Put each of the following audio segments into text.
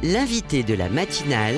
L'invité de la matinale,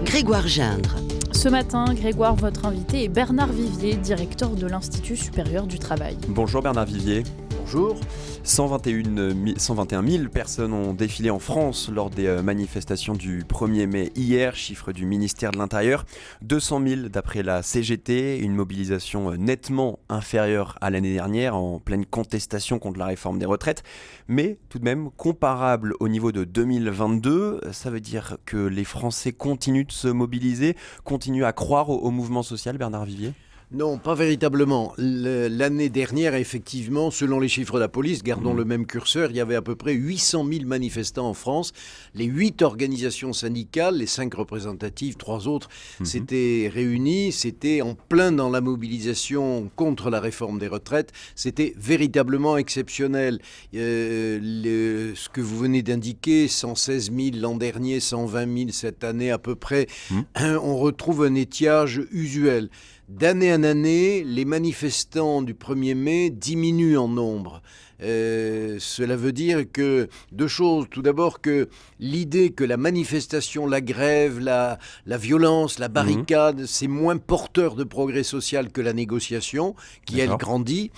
Grégoire Gindre. Ce matin, Grégoire, votre invité est Bernard Vivier, directeur de l'Institut supérieur du travail. Bonjour Bernard Vivier. Bonjour. 121 000 personnes ont défilé en France lors des manifestations du 1er mai hier, chiffre du ministère de l'Intérieur. 200 000 d'après la CGT, une mobilisation nettement inférieure à l'année dernière, en pleine contestation contre la réforme des retraites, mais tout de même comparable au niveau de 2022. Ça veut dire que les Français continuent de se mobiliser, continuent à croire au mouvement social, Bernard Vivier ? Non, pas véritablement. L'année dernière, effectivement, selon les chiffres de la police, gardons le même curseur, il y avait à peu près 800 000 manifestants en France. Les 8 organisations syndicales, les 5 représentatives, 3 autres, s'étaient réunies. C'était en plein dans la mobilisation contre la réforme des retraites. C'était véritablement exceptionnel. Ce que vous venez d'indiquer, 116 000 l'an dernier, 120 000 cette année à peu près, on retrouve un étiage usuel. D'année en année, les manifestants du 1er mai diminuent en nombre. Cela veut dire que deux choses. Tout d'abord que l'idée que la manifestation, la grève, la violence, la barricade, c'est moins porteur de progrès social que la négociation, qui elle grandit.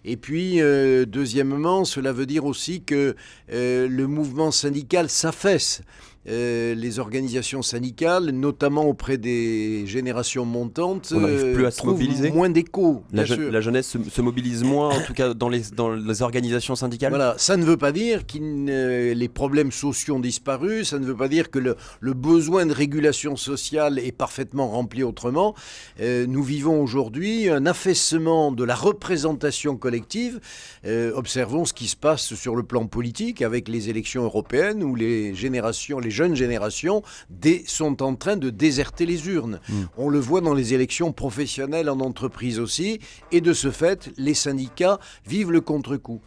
Et puis, deuxièmement, cela veut dire aussi que le mouvement syndical s'affaisse. Les organisations syndicales, notamment auprès des générations montantes, on n'arrive plus à se mobiliser. Moins d'écho. La jeunesse se mobilise moins, en tout cas dans les organisations syndicales. Voilà, ça ne veut pas dire que les problèmes sociaux ont disparu, ça ne veut pas dire que le besoin de régulation sociale est parfaitement rempli autrement. Nous vivons aujourd'hui un affaissement de la représentation collective. Observons ce qui se passe sur le plan politique avec les élections européennes où les jeunes générations sont en train de déserter les urnes. On le voit dans les élections professionnelles en entreprise aussi, et de ce fait, les syndicats vivent le contre-coup.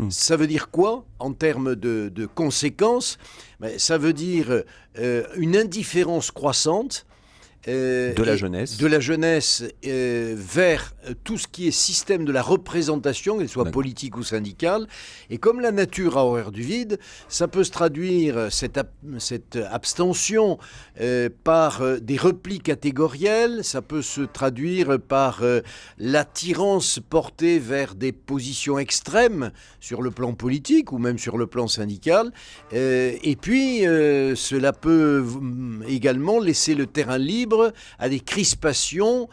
Ça veut dire quoi en termes de conséquences ? Ça veut dire une indifférence croissante de la jeunesse vers tout ce qui est système de la représentation, qu'elle soit politique ou syndicale. Et comme la nature a horreur du vide, ça peut se traduire, cette abstention, par des replis catégoriels, ça peut se traduire par l'attirance portée vers des positions extrêmes sur le plan politique ou même sur le plan syndical. Et puis, cela peut également laisser le terrain libre à des crispations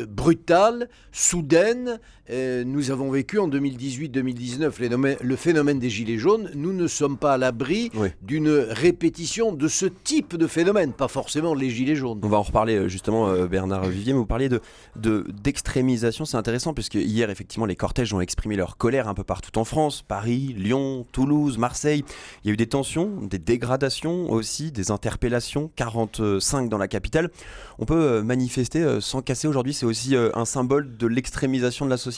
brutales, soudaines. Nous avons vécu en 2018-2019 le phénomène des Gilets jaunes. Nous ne sommes pas à l'abri d'une répétition de ce type de phénomène, pas forcément les Gilets jaunes. On va en reparler justement, Bernard Vivier, mais vous parliez d'extrémisation, c'est intéressant puisque hier, effectivement, les cortèges ont exprimé leur colère un peu partout en France, Paris, Lyon, Toulouse, Marseille. Il y a eu des tensions, des dégradations aussi, des interpellations, 45 dans la capitale. On peut manifester sans casser aujourd'hui, c'est aussi un symbole de l'extrémisation de la société ?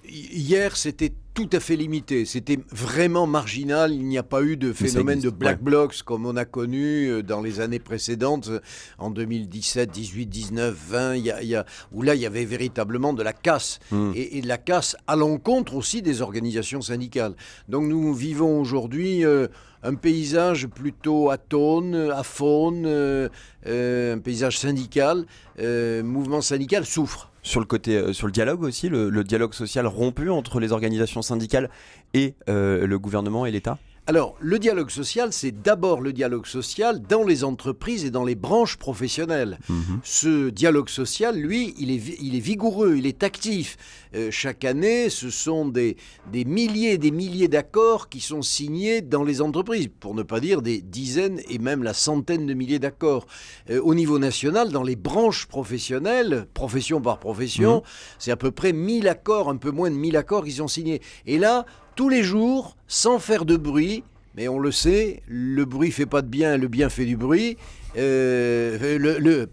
Hier, c'était tout à fait limité. C'était vraiment marginal. Il n'y a pas eu de phénomène de black blocs comme on a connu dans les années précédentes, en 2017, 18, 19, 20, où là, il y avait véritablement de la casse. Et de la casse à l'encontre aussi des organisations syndicales. Donc nous vivons aujourd'hui un paysage plutôt atone, aphone, un paysage syndical. Mouvement syndical souffre. Sur le dialogue aussi, le dialogue social rompu entre les organisations syndicales et le gouvernement et l'État ? Alors, le dialogue social, c'est d'abord le dialogue social dans les entreprises et dans les branches professionnelles. Ce dialogue social, lui, il est vigoureux, il est actif. Chaque année, ce sont des milliers et des milliers d'accords qui sont signés dans les entreprises, pour ne pas dire des dizaines et même la centaine de milliers d'accords. Au niveau national, dans les branches professionnelles, profession par profession, c'est à peu près 1000 accords, un peu moins de 1000 accords qui sont signés. Et là, tous les jours, sans faire de bruit, mais on le sait, le bruit fait pas de bien, le bien fait du bruit. Le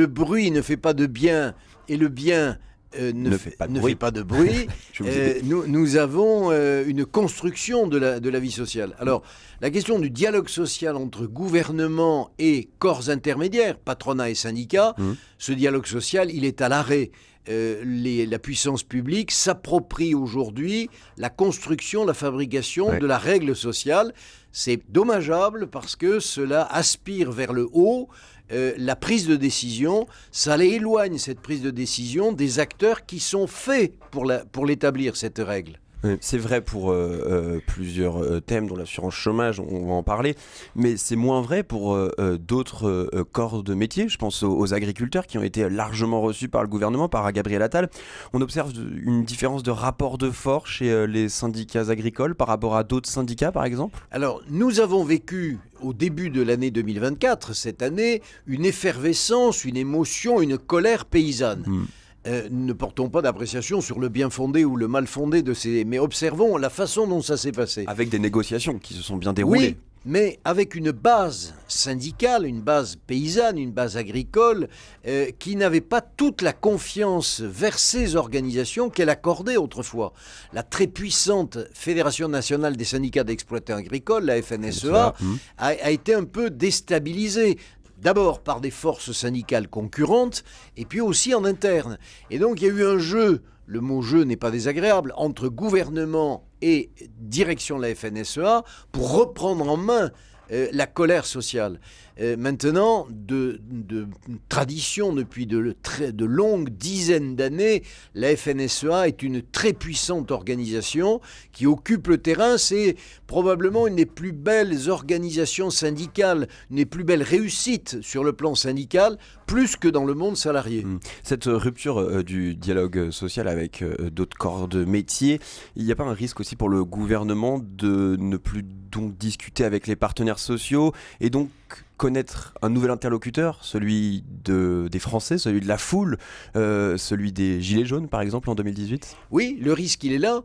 bruit ne fait pas de bien et le bien ne fait pas de bruit. Nous avons une construction de la vie sociale. Alors, la question du dialogue social entre gouvernement et corps intermédiaires, patronat et syndicats, ce dialogue social, il est à l'arrêt. La puissance publique s'approprie aujourd'hui la construction, la fabrication de la règle sociale. C'est dommageable parce que cela aspire vers le haut. La prise de décision, ça éloigne cette prise de décision des acteurs qui sont faits pour l'établir, cette règle. C'est vrai pour plusieurs thèmes, dont l'assurance chômage, on va en parler, mais c'est moins vrai pour d'autres corps de métier. Je pense aux agriculteurs qui ont été largement reçus par le gouvernement, par Gabriel Attal. On observe une différence de rapport de force chez les syndicats agricoles par rapport à d'autres syndicats, par exemple. Alors, nous avons vécu au début de l'année 2024, cette année, une effervescence, une émotion, une colère paysanne. Ne portons pas d'appréciation sur le bien fondé ou le mal fondé de ces... Mais observons la façon dont ça s'est passé. Avec des négociations qui se sont bien déroulées. Oui, mais avec une base syndicale, une base paysanne, une base agricole, qui n'avait pas toute la confiance vers ces organisations qu'elle accordait autrefois. La très puissante Fédération nationale des syndicats d'exploitants agricoles, la FNSEA, a été un peu déstabilisée. D'abord par des forces syndicales concurrentes, et puis aussi en interne. Et donc il y a eu un jeu, le mot jeu n'est pas désagréable, entre gouvernement et direction de la FNSEA pour reprendre en main la colère sociale. Maintenant, de tradition depuis de longues dizaines d'années, la FNSEA est une très puissante organisation qui occupe le terrain. C'est probablement une des plus belles organisations syndicales, une des plus belles réussites sur le plan syndical, plus que dans le monde salarié. Cette rupture du dialogue social avec d'autres corps de métier, il n'y a pas un risque aussi pour le gouvernement de ne plus donc discuter avec les partenaires sociaux et donc connaître un nouvel interlocuteur, celui des Français, celui de la foule, celui des Gilets jaunes par exemple en 2018 ? Oui, le risque il est là.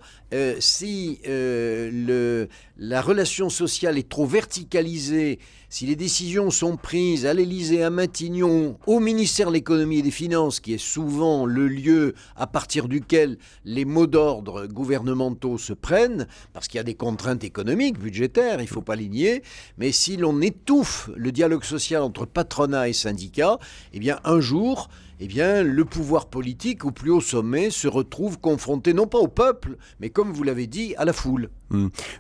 Si la relation sociale est trop verticalisée, si les décisions sont prises à l'Élysée, à Matignon, au ministère de l'économie et des finances, qui est souvent le lieu à partir duquel les mots d'ordre gouvernementaux se prennent, parce qu'il y a des contraintes économiques, budgétaires, il ne faut pas les nier, mais si l'on étouffe le dialogue social entre patronat et syndicats, eh bien un jour, le pouvoir politique au plus haut sommet se retrouve confronté non pas au peuple, mais comme vous l'avez dit, à la foule.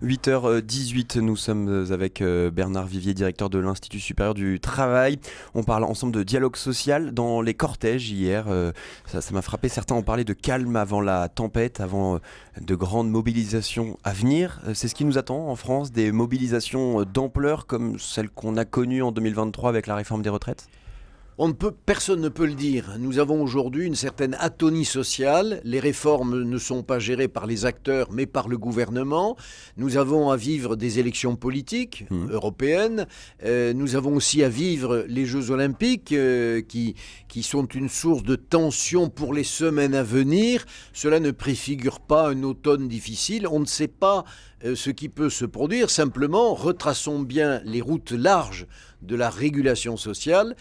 8h18, nous sommes avec Bernard Vivier, directeur de l'Institut supérieur du travail. On parle ensemble de dialogue social dans les cortèges hier. Ça m'a frappé, certains ont parlé de calme avant la tempête, avant de grandes mobilisations à venir. C'est ce qui nous attend en France, des mobilisations d'ampleur comme celles qu'on a connues en 2023 avec la réforme des retraites ? Personne ne peut le dire. Nous avons aujourd'hui une certaine atonie sociale. Les réformes ne sont pas gérées par les acteurs, mais par le gouvernement. Nous avons à vivre des élections politiques européennes. Nous avons aussi à vivre les Jeux olympiques qui sont une source de tension pour les semaines à venir. Cela ne préfigure pas un automne difficile. On ne sait pas ce qui peut se produire. Simplement, retraçons bien les routes larges de la régulation sociale.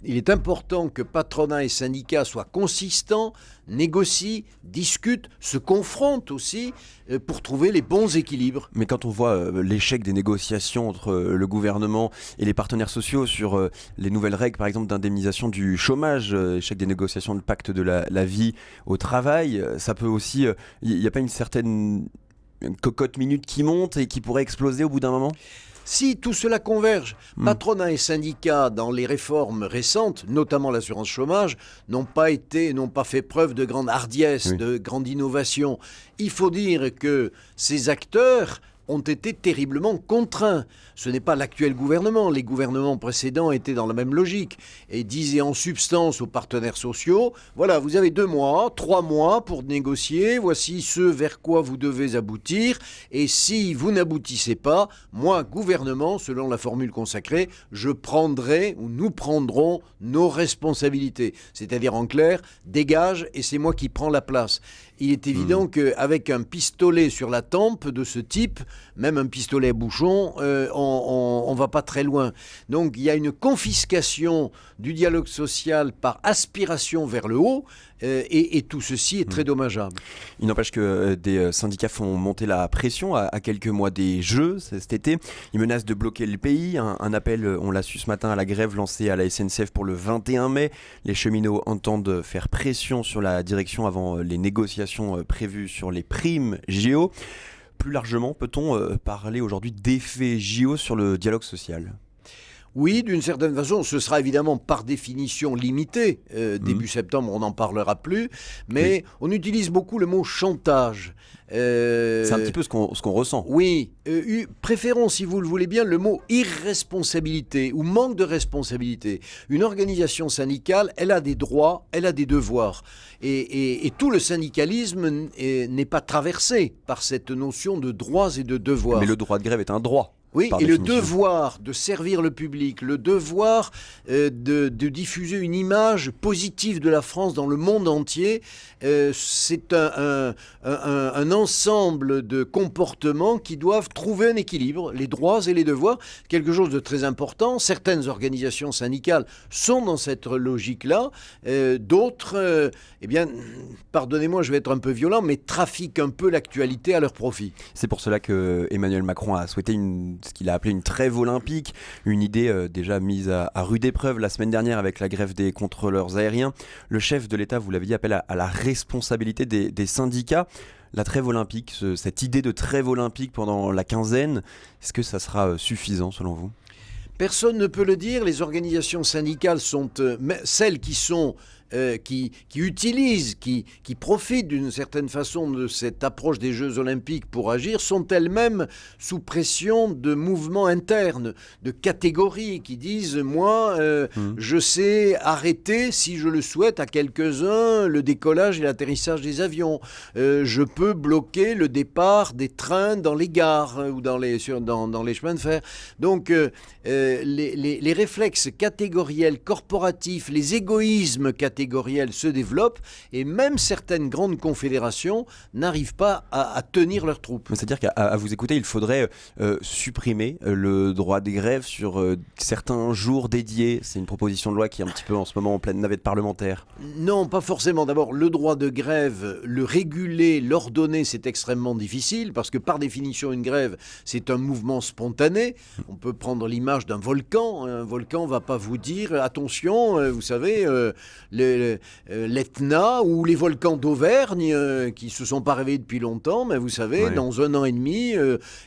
Il est important que patronat et syndicats soient consistants, négocient, discutent, se confrontent aussi pour trouver les bons équilibres. Mais quand on voit l'échec des négociations entre le gouvernement et les partenaires sociaux sur les nouvelles règles, par exemple d'indemnisation du chômage, échec des négociations de pacte de la vie au travail, ça peut aussi... Il n'y a pas une certaine cocotte minute qui monte et qui pourrait exploser au bout d'un moment ? Si tout cela converge, patronat et syndicats dans les réformes récentes, notamment l'assurance chômage, n'ont pas fait preuve de grande hardiesse, de grande innovation. Il faut dire que ces acteurs ont été terriblement contraints. Ce n'est pas l'actuel gouvernement. Les gouvernements précédents étaient dans la même logique et disaient en substance aux partenaires sociaux, voilà, vous avez 2 mois, 3 mois pour négocier, voici ce vers quoi vous devez aboutir, et si vous n'aboutissez pas, moi, gouvernement, selon la formule consacrée, je prendrai ou nous prendrons nos responsabilités. C'est-à-dire en clair, dégage et c'est moi qui prends la place. Il est évident qu'avec un pistolet sur la tempe de ce type, même un pistolet à bouchon, on va pas très loin. Donc il y a une confiscation du dialogue social par aspiration vers le haut, et tout ceci est très dommageable. Il n'empêche que des syndicats font monter la pression à quelques mois des Jeux cet été. Ils menacent de bloquer le pays. Un appel, on l'a su ce matin, à la grève lancé à la SNCF pour le 21 mai. Les cheminots entendent faire pression sur la direction avant les négociations prévues sur les primes JO. plus largement, peut-on parler aujourd'hui d'effet JO sur le dialogue social ? Oui, d'une certaine façon, ce sera évidemment par définition limité. Début septembre, on n'en parlera plus. Mais on utilise beaucoup le mot chantage. C'est un petit peu ce qu'on ressent. Oui. Préférons, si vous le voulez bien, le mot irresponsabilité ou manque de responsabilité. Une organisation syndicale, elle a des droits, elle a des devoirs. Et tout le syndicalisme n'est pas traversé par cette notion de droits et de devoirs. Mais le droit de grève est un droit. Oui, par et définition. le devoir de servir le public, le devoir de diffuser une image positive de la France dans le monde entier, c'est un ensemble de comportements qui doivent trouver un équilibre, les droits et les devoirs, quelque chose de très important. Certaines organisations syndicales sont dans cette logique-là, d'autres, pardonnez-moi, je vais être un peu violent, mais trafiquent un peu l'actualité à leur profit. C'est pour cela que Emmanuel Macron a souhaité ce qu'il a appelé une trêve olympique, une idée déjà mise à rude épreuve la semaine dernière avec la grève des contrôleurs aériens. Le chef de l'État, vous l'avez dit, appelle à la responsabilité des syndicats. La trêve olympique, cette idée de trêve olympique pendant la quinzaine, est-ce que ça sera suffisant selon vous ? Personne ne peut le dire. Les organisations syndicales sont celles qui utilisent, qui profitent d'une certaine façon de cette approche des Jeux Olympiques pour agir, sont elles-mêmes sous pression de mouvements internes, de catégories qui disent « moi, je sais arrêter, si je le souhaite, à quelques-uns, le décollage et l'atterrissage des avions. Je peux bloquer le départ des trains dans les gares ou dans les chemins de fer. » Donc, les réflexes catégoriels, corporatifs, les égoïsmes catégoriels se développent et même certaines grandes confédérations n'arrivent pas à tenir leurs troupes. C'est-à-dire qu'à vous écouter, il faudrait supprimer le droit des grèves sur certains jours dédiés. C'est une proposition de loi qui est un petit peu en ce moment en pleine navette parlementaire. Non, pas forcément. D'abord, le droit de grève, le réguler, l'ordonner, c'est extrêmement difficile parce que par définition, une grève, c'est un mouvement spontané. On peut prendre l'image d'un volcan. Un volcan ne va pas vous dire « attention, vous savez, l'Etna ou les volcans d'Auvergne qui ne se sont pas réveillés depuis longtemps, mais vous savez, dans 1 an et demi,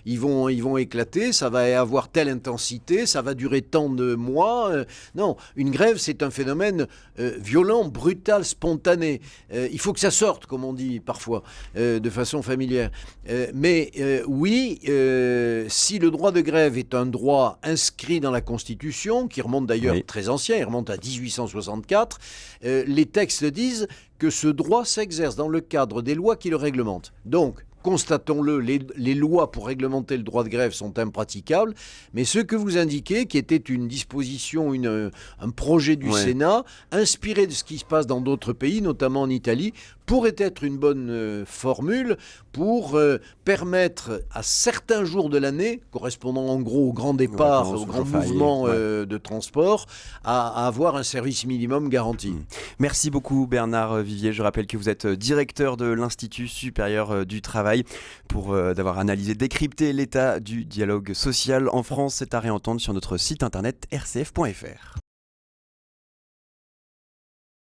ils vont éclater, ça va avoir telle intensité, ça va durer tant de mois. Non, une grève, c'est un phénomène violent, brutal, spontané. Il faut que ça sorte, comme on dit parfois, de façon familière. Mais oui, si le droit de grève est un droit inscrit dans la Constitution, qui remonte d'ailleurs très ancien, il remonte à 1864, les textes disent que ce droit s'exerce dans le cadre des lois qui le réglementent. Donc, constatons-le, les lois pour réglementer le droit de grève sont impraticables, mais ce que vous indiquez, qui était une disposition, un projet du Sénat, inspiré de ce qui se passe dans d'autres pays, notamment en Italie, pourrait être une bonne formule pour permettre à certains jours de l'année, correspondant en gros au grand départ, au grand mouvement de transport, à avoir un service minimum garanti. Merci beaucoup Bernard Vivier. Je rappelle que vous êtes directeur de l'Institut supérieur du travail pour d'avoir analysé, décrypté l'état du dialogue social en France. C'est à réentendre sur notre site internet rcf.fr.